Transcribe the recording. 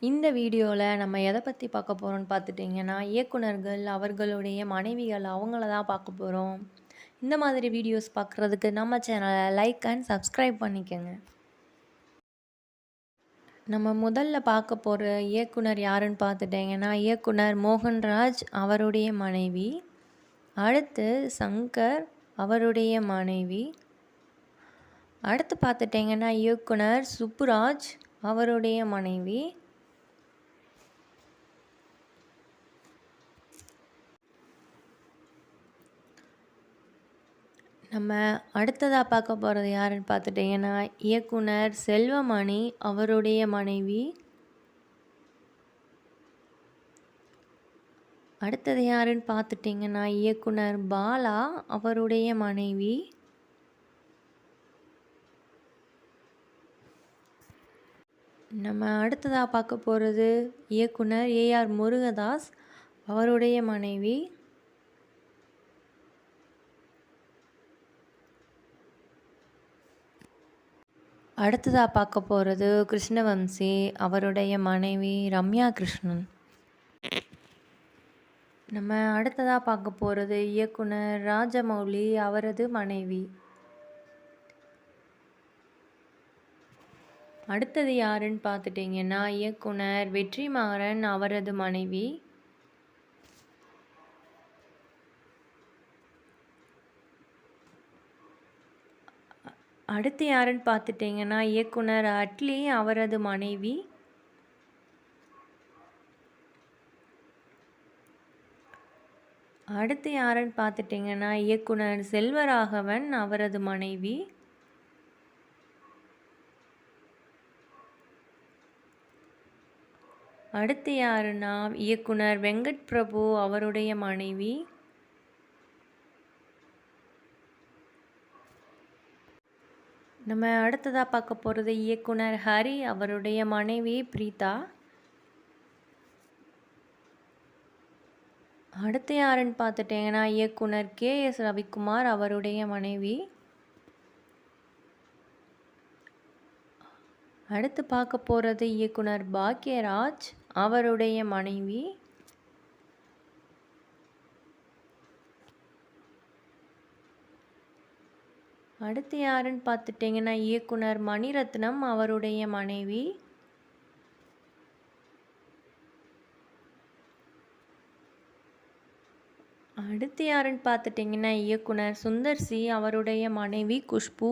இந்த வீடியோவில் நம்ம எதை பற்றி பார்க்க போகிறோம்னு பார்த்துட்டிங்கன்னா, இயக்குனர்கள், அவர்களுடைய மனைவிகள் அவங்கள தான் பார்க்க போகிறோம். இந்த மாதிரி வீடியோஸ் பார்க்குறதுக்கு நம்ம சேனலை லைக் அண்ட் சப்ஸ்கிரைப் பண்ணிக்கோங்க. நம்ம முதல்ல பார்க்க போகிற இயக்குனர் யாருன்னு பார்த்துட்டிங்கன்னா, இயக்குனர் மோகன்ராஜ் அவருடைய மனைவி. அடுத்து சங்கர் அவருடைய மனைவி. அடுத்து பார்த்துட்டிங்கன்னா, இயக்குனர் சுப்புராஜ் அவருடைய மனைவி. நம்ம அடுத்ததாக பார்க்க போகிறது யாருன்னு பார்த்துட்டிங்கன்னா, இயக்குனர் செல்வமணி அவருடைய மனைவி. அடுத்தது யாருன்னு பார்த்துட்டிங்கன்னா, இயக்குனர் பாலா அவருடைய மனைவி. நம்ம அடுத்ததாக பார்க்க போகிறது இயக்குனர் ஏஆர் முருகதாஸ் அவருடைய மனைவி. அடுத்ததாக பார்க்க போகிறது கிருஷ்ணவம்சி அவருடைய மனைவி ரம்யா கிருஷ்ணன். நம்ம அடுத்ததாக பார்க்க போகிறது இயக்குனர் ராஜமௌலி அவரது மனைவி. அடுத்தது யாருன்னு பார்த்துட்டிங்கன்னா, இயக்குனர் வெற்றிமாறன் அவரது மனைவி. அடுத்து யாருன்னு பார்த்துட்டிங்கன்னா, இயக்குனர் அட்லி அவரது மனைவி. அடுத்து யாருன்னு பார்த்துட்டிங்கன்னா, இயக்குனர் செல்வராகவன் அவரது மனைவி. அடுத்து யாருன்னா, இயக்குனர் வெங்கட் பிரபு அவருடைய மனைவி. நம்ம அடுத்ததாக பார்க்க போகிறது இயக்குனர் ஹரி அவருடைய மனைவி பிரீதா. அடுத்து யாருன்னு பார்த்துட்டிங்கன்னா, இயக்குனர் KS ரவிக்குமார் அவருடைய மனைவி. அடுத்து பார்க்க போகிறது இயக்குனர் பாக்யராஜ் அவருடைய மனைவி. அடுத்து யாருன்னு பார்த்துட்டிங்கன்னா, இயக்குனர் மணிரத்னம் அவருடைய மனைவி. அடுத்து யாருன்னு பார்த்துட்டிங்கன்னா, இயக்குனர் சுந்தர் சி அவருடைய மனைவி குஷ்பு.